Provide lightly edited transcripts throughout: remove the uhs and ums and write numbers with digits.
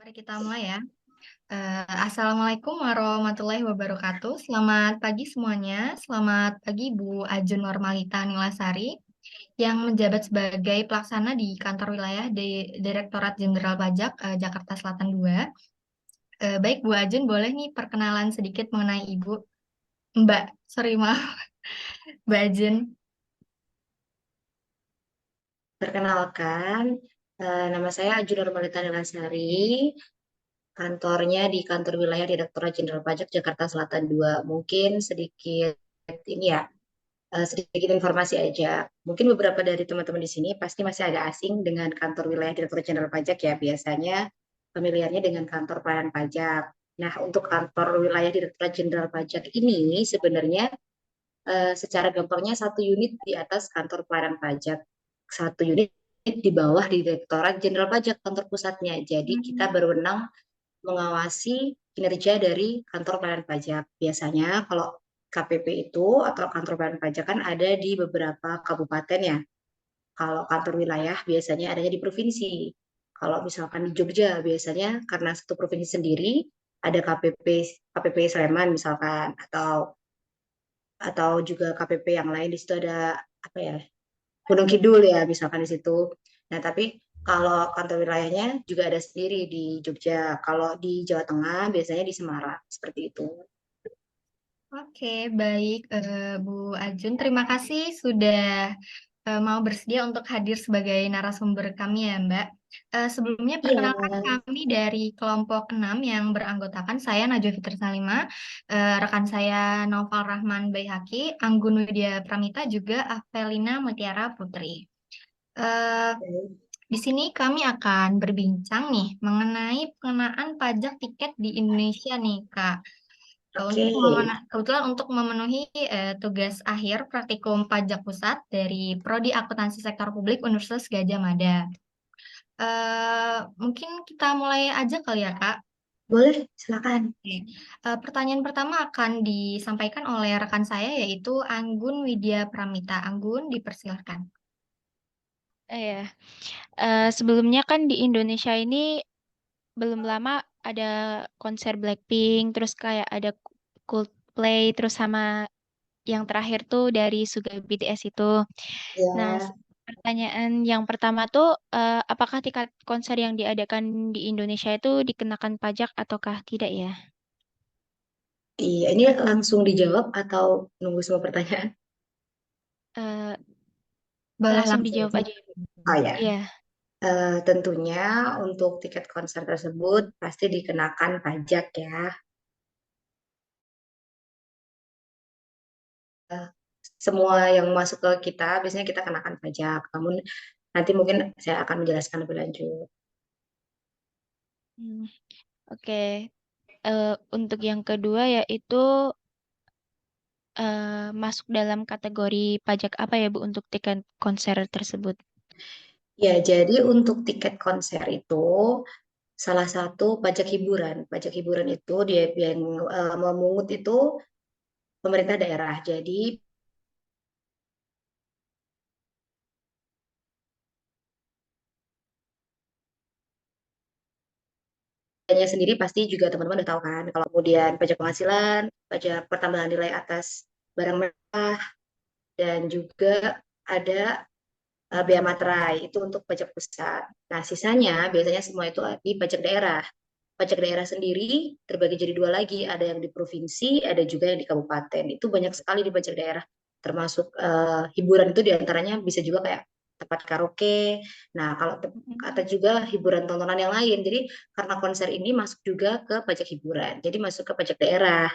Mari kita mulai ya. Assalamualaikum warahmatullahi wabarakatuh. Selamat pagi semuanya. Selamat pagi Bu Ajun Normalita Nilasari yang menjabat sebagai pelaksana di kantor wilayah di Direktorat Jenderal Pajak Jakarta Selatan 2. Baik Bu Ajun, boleh nih perkenalan sedikit mengenai Ibu? Mbak, sorry maaf, Mbak Ajun. Perkenalkan, nama saya Ajun Normalita Nilasari, kantornya di kantor wilayah Direktorat Jenderal Pajak Jakarta Selatan 2. Mungkin sedikit ini ya, sedikit informasi aja. Mungkin beberapa dari teman-teman di sini pasti masih agak asing dengan kantor wilayah Direktorat Jenderal Pajak ya. Biasanya familiarnya dengan kantor pelayanan pajak. Nah, untuk kantor wilayah Direktorat Jenderal Pajak ini sebenarnya secara gampangnya satu unit di atas kantor pelayanan pajak, satu unit di bawah di Direktorat Jenderal Pajak kantor pusatnya. Jadi kita Hmm. berwenang mengawasi kinerja dari kantor pelayanan pajak. Biasanya kalau KPP itu atau kantor pelayanan pajak kan ada di beberapa kabupaten ya. Kalau kantor wilayah biasanya adanya di provinsi. Kalau misalkan di Jogja biasanya karena satu provinsi sendiri ada KPP Sleman misalkan atau juga KPP yang lain di situ ada apa ya, Gunung Kidul ya misalkan di situ. Nah tapi kalau kantor wilayahnya juga ada sendiri di Jogja. Kalau di Jawa Tengah biasanya di Semarang seperti itu. Oke, baik Bu Ajun. Terima kasih sudah mau bersedia untuk hadir sebagai narasumber kami ya, Mbak. Sebelumnya Iya, perkenalkan kami dari kelompok 6 yang beranggotakan saya Najwa Fitri Salima, rekan saya Naufal Rahman Baihaqi, Anggun Widya Pramita, juga Avelina Mutiara Putri. Eh, di sini kami akan berbincang nih mengenai pengenaan pajak tiket di Indonesia nih, Kak. oke. Kebetulan untuk memenuhi tugas akhir praktikum pajak pusat dari Prodi Akuntansi Sektor Publik Universitas Gadjah Mada. Mungkin kita mulai aja kali ya, Kak. Boleh, silakan. Oke. Pertanyaan pertama akan disampaikan oleh rekan saya yaitu Anggun Widya Pramita. Anggun, dipersilahkan. Ya, sebelumnya kan di Indonesia ini belum lama ada konser Blackpink, terus kayak ada Coldplay, terus sama yang terakhir tuh dari Suga BTS itu. Nah, Ya, pertanyaan yang pertama tuh, apakah tiket konser yang diadakan di Indonesia itu dikenakan pajak ataukah tidak ya? iya. Ini langsung dijawab atau nunggu semua pertanyaan? Eh, Boleh langsung langsung. dijawab aja. Oh ya, Iya. tentunya untuk tiket konser tersebut pasti dikenakan pajak ya. Eh, Semua yang masuk ke kita biasanya kita kenakan pajak. Namun nanti mungkin saya akan menjelaskan lebih lanjut. Hmm, oke. Untuk yang kedua yaitu masuk dalam kategori pajak apa ya Bu untuk tiket konser tersebut? Ya, jadi untuk tiket konser itu salah satu pajak hiburan. Pajak hiburan itu dia yang memungut itu pemerintah daerah. Jadi pajaknya sendiri pasti juga teman-teman udah tahu kan. Kalau kemudian pajak penghasilan, pajak pertambahan nilai atas barang mewah, dan juga ada bea materai itu untuk pajak pusat. Nah, sisanya biasanya semua itu di pajak daerah. Pajak daerah sendiri terbagi jadi dua lagi, ada yang di provinsi, ada juga yang di kabupaten. Itu banyak sekali di pajak daerah, termasuk hiburan itu diantaranya bisa juga kayak tempat karaoke. Nah, kalau kata Mm. juga hiburan tontonan yang lain. Jadi karena konser ini masuk juga ke pajak hiburan, jadi masuk ke pajak daerah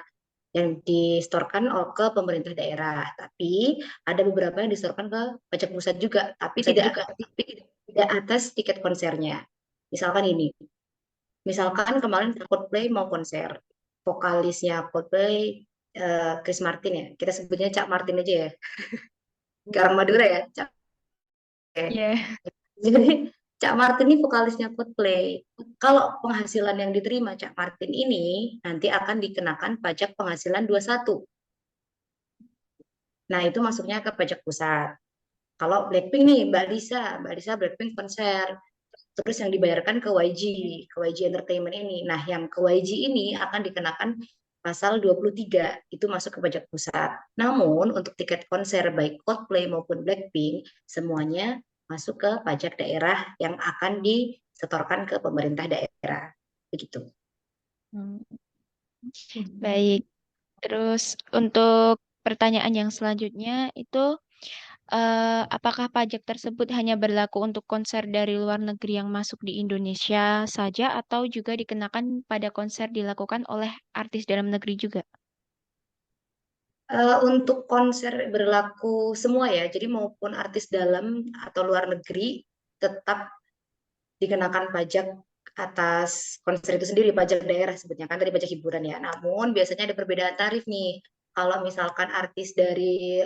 yang distorkan ke pemerintah daerah. Tapi ada beberapa yang distorkan ke pajak pusat juga, tapi tidak atas tiket konsernya. Misalkan ini, misalkan kemarin Coldplay mau konser, vokalisnya Coldplay Chris Martin ya, kita sebutnya Cak Martin aja ya, ke orang Madura ya, Cak. Oke. Iya. Jadi Cak Martin ini vokalisnya Coldplay. Kalau penghasilan yang diterima Cak Martin ini nanti akan dikenakan pajak penghasilan 21. Nah, itu masuknya ke pajak pusat. Kalau Blackpink nih, Mbak Lisa Blackpink konser. terus yang dibayarkan ke YG Entertainment ini. Nah, yang ke YG ini akan dikenakan pasal 23, itu masuk ke pajak pusat. Namun, untuk tiket konser baik Coldplay maupun Blackpink, semuanya masuk ke pajak daerah yang akan disetorkan ke pemerintah daerah. Begitu. Hmm, baik. Terus untuk pertanyaan yang selanjutnya itu apakah pajak tersebut hanya berlaku untuk konser dari luar negeri yang masuk di Indonesia saja atau juga dikenakan pada konser dilakukan oleh artis dalam negeri juga? Untuk konser berlaku semua ya, jadi maupun artis dalam atau luar negeri tetap dikenakan pajak atas konser itu sendiri, pajak daerah sebutnya kan tadi pajak hiburan ya. Namun biasanya ada perbedaan tarif nih. Kalau misalkan artis dari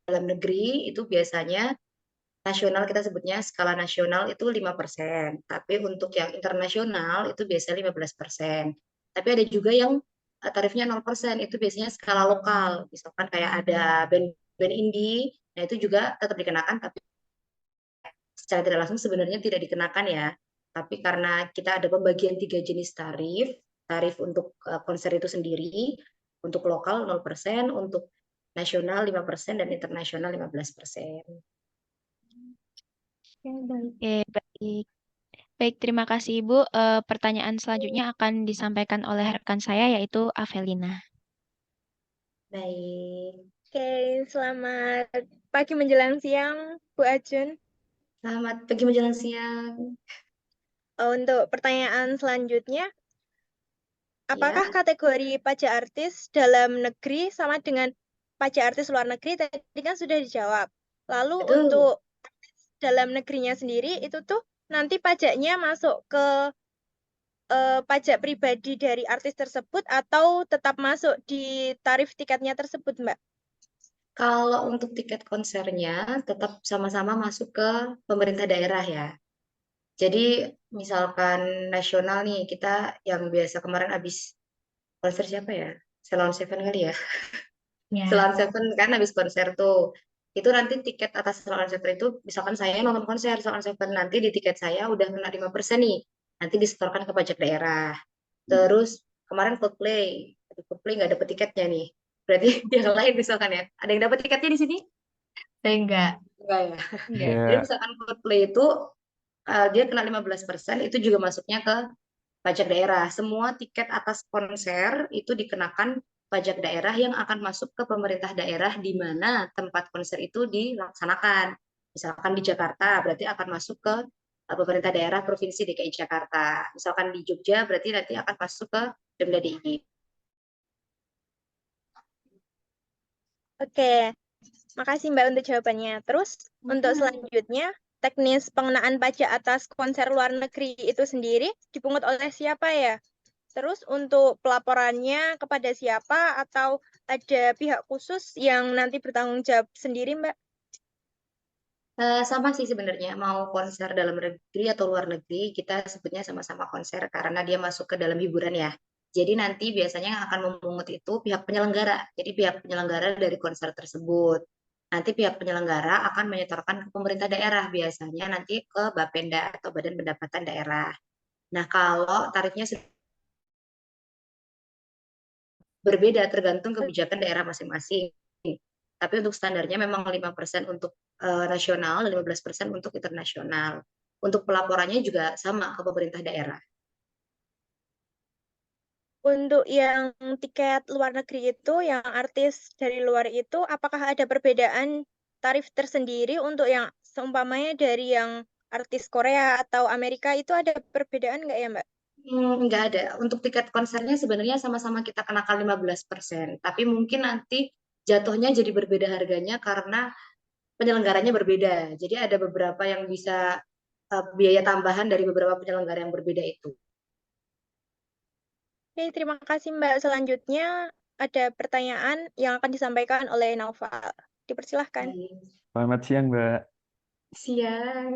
dalam negeri itu biasanya nasional, kita sebutnya skala nasional itu 5%, tapi untuk yang internasional itu biasanya 15%. Tapi ada juga yang tarifnya 0%, itu biasanya skala lokal. Misalkan kayak ada band indie, nah itu juga tetap dikenakan, tapi secara tidak langsung sebenarnya tidak dikenakan ya. Tapi karena kita ada pembagian 3 jenis tarif, tarif untuk konser itu sendiri, untuk lokal 0%, untuk nasional 5%, dan internasional 15%. Oke, baik. Oke, baik. Baik, terima kasih Ibu. Pertanyaan selanjutnya akan disampaikan oleh rekan saya yaitu Avelina. Baik. Oke, selamat pagi menjelang siang, Bu Ajun. Selamat pagi menjelang siang. Untuk pertanyaan selanjutnya, apakah Ya, kategori pajak artis dalam negeri sama dengan pajak artis luar negeri? Tadi kan sudah dijawab. Lalu betul. untuk dalam negerinya sendiri, itu tuh nanti pajaknya masuk ke pajak pribadi dari artis tersebut atau tetap masuk di tarif tiketnya tersebut, Mbak? Kalau untuk tiket konsernya tetap sama-sama masuk ke pemerintah daerah ya. Jadi misalkan nasional nih, kita yang biasa kemarin habis konser siapa ya? Salon Seven kali ya. Ya. Salon Seven kan habis konser tuh. Itu nanti tiket atas Salon Seven itu, misalkan saya nonton konser Salon Seven, nanti di tiket saya udah kena 5% nih. Nanti disetorkan ke pajak daerah. Terus kemarin Coldplay, aduh, Coldplay nggak dapet tiketnya nih. Berarti yang lain misalkan ya. Ada yang dapat tiketnya di sini? Saya enggak. Enggak ya. Enggak. Jadi Ya, misalkan Coldplay itu dia kena 15%, itu juga masuknya ke pajak daerah. Semua tiket atas konser itu dikenakan pajak daerah yang akan masuk ke pemerintah daerah di mana tempat konser itu dilaksanakan. Misalkan di Jakarta berarti akan masuk ke pemerintah daerah Provinsi DKI Jakarta. Misalkan di Jogja berarti nanti akan masuk ke Pemda DIY. Oke, makasih Mbak untuk jawabannya. Terus untuk selanjutnya, teknis pengenaan pajak atas konser luar negeri itu sendiri dipungut oleh siapa ya? Terus untuk pelaporannya kepada siapa atau ada pihak khusus yang nanti bertanggung jawab sendiri, Mbak? Sama sih sebenarnya, mau konser dalam negeri atau luar negeri, kita sebutnya sama-sama konser karena dia masuk ke dalam hiburan ya. Jadi nanti biasanya yang akan memungut itu pihak penyelenggara. Jadi pihak penyelenggara dari konser tersebut. Nanti pihak penyelenggara akan menyetorkan ke pemerintah daerah, biasanya nanti ke Bapenda atau Badan Pendapatan Daerah. Nah, kalau tarifnya berbeda tergantung kebijakan daerah masing-masing. Tapi untuk standarnya memang 5% untuk nasional dan 15% untuk internasional. Untuk pelaporannya juga sama ke pemerintah daerah. Untuk yang tiket luar negeri itu, yang artis dari luar itu, apakah ada perbedaan tarif tersendiri untuk yang seumpamanya dari yang artis Korea atau Amerika itu ada perbedaan nggak ya, Mbak? Nggak ada. Untuk tiket konsernya sebenarnya sama-sama kita kenakan 15%. Tapi mungkin nanti jatuhnya jadi berbeda harganya karena penyelenggaranya berbeda. Jadi ada beberapa yang bisa biaya tambahan dari beberapa penyelenggara yang berbeda itu. Oke, terima kasih Mbak. Selanjutnya ada pertanyaan yang akan disampaikan oleh Naufal. Dipersilahkan. Baik. selamat siang Mbak. Siang.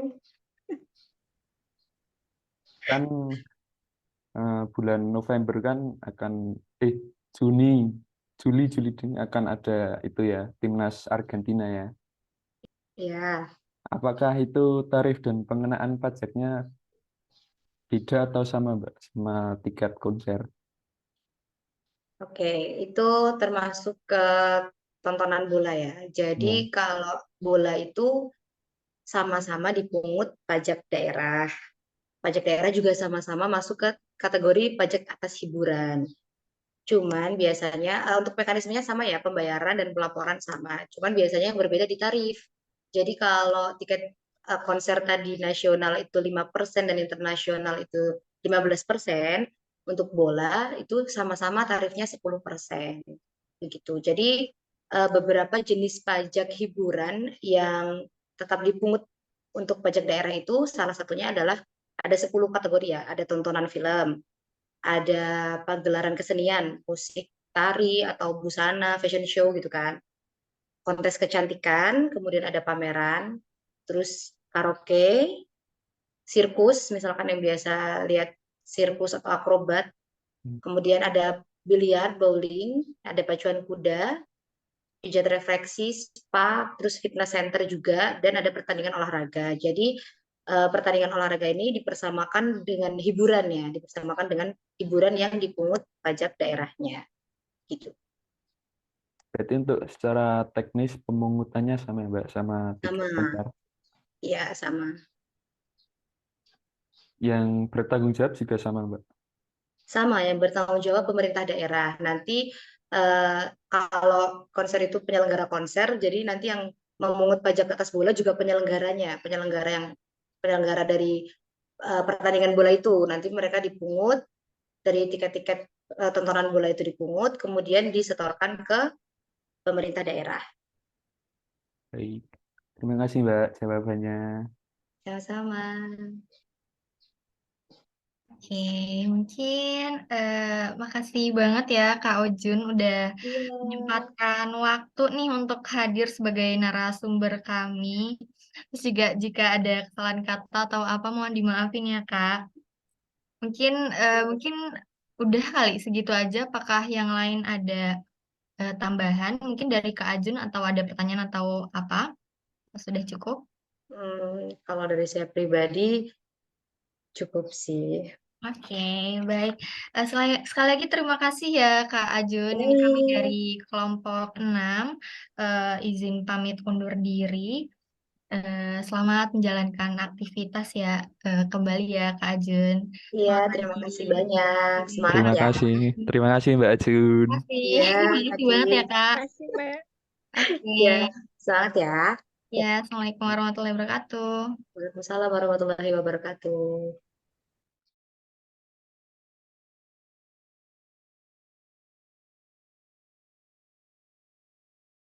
Kan bulan November kan akan Juni, Juli Juni akan ada itu ya timnas Argentina ya. Ya. Apakah itu tarif dan pengenaan pajaknya beda atau sama Mbak sama tiket konser? Oke, itu termasuk ke tontonan bola ya. Jadi Ya. kalau bola itu sama-sama dipungut pajak daerah. Pajak daerah juga sama-sama masuk ke kategori pajak atas hiburan. Cuman biasanya untuk mekanismenya sama ya, pembayaran dan pelaporan sama. Cuman biasanya yang berbeda di tarif. Jadi kalau tiket konser tadi nasional itu 5% dan internasional itu 15%, untuk bola itu sama-sama tarifnya 10%. Begitu. Jadi beberapa jenis pajak hiburan yang tetap dipungut untuk pajak daerah itu salah satunya adalah ada 10 kategori ya, ada tontonan film, ada pagelaran kesenian, musik, tari, atau busana, fashion show gitu kan. Kontes kecantikan, kemudian ada pameran, terus karaoke, sirkus, misalkan yang biasa lihat sirkus atau akrobat, Hmm. kemudian ada biliar, bowling, ada pacuan kuda, pijat refleksi, spa, terus fitness center juga, dan ada pertandingan olahraga. Jadi pertandingan olahraga ini dipersamakan dengan hiburan ya, dipersamakan dengan hiburan yang dipungut pajak daerahnya, gitu. Berarti untuk secara teknis pemungutannya sama ya Mbak sama tiket Sama, konser. ya sama. Yang bertanggung jawab juga sama Mbak. Sama yang bertanggung jawab pemerintah daerah. Nanti kalau konser itu penyelenggara konser, jadi nanti yang memungut pajak atas bola juga penyelenggaranya, penyelenggara dari pertandingan bola itu. Nanti mereka dipungut dari tiket-tiket tontonan bola itu dipungut, kemudian disetorkan ke pemerintah daerah. Baik. Terima kasih Mbak jawabannya. Sama-sama. Oke, mungkin makasih banget ya Kak Ojun udah Iya. menyempatkan waktu nih untuk hadir sebagai narasumber kami. Terus juga jika ada kesalahan kata atau apa mohon dimaafin ya Kak. Mungkin udah kali segitu aja. Apakah yang lain ada tambahan? Mungkin dari Kak Ajun atau ada pertanyaan atau apa? Sudah cukup? Kalau dari saya pribadi cukup sih. Oke, baik. Sekali lagi terima kasih ya Kak Ajun. Ini kami dari Baik. kelompok 6 izin pamit undur diri. Selamat menjalankan aktivitas ya kembali ya Kak Ajun. Iya, Selamat terima pagi. kasih banyak. Semangat Terima ya. kasih. Terima kasih Mbak Jun. Terima kasih. Iya, Makasih banget ya Adit. Kak. Makasih, Mbak. Oke. Iya, semangat ya. Ya, Assalamualaikum warahmatullahi wabarakatuh. Waalaikumsalam warahmatullahi wabarakatuh.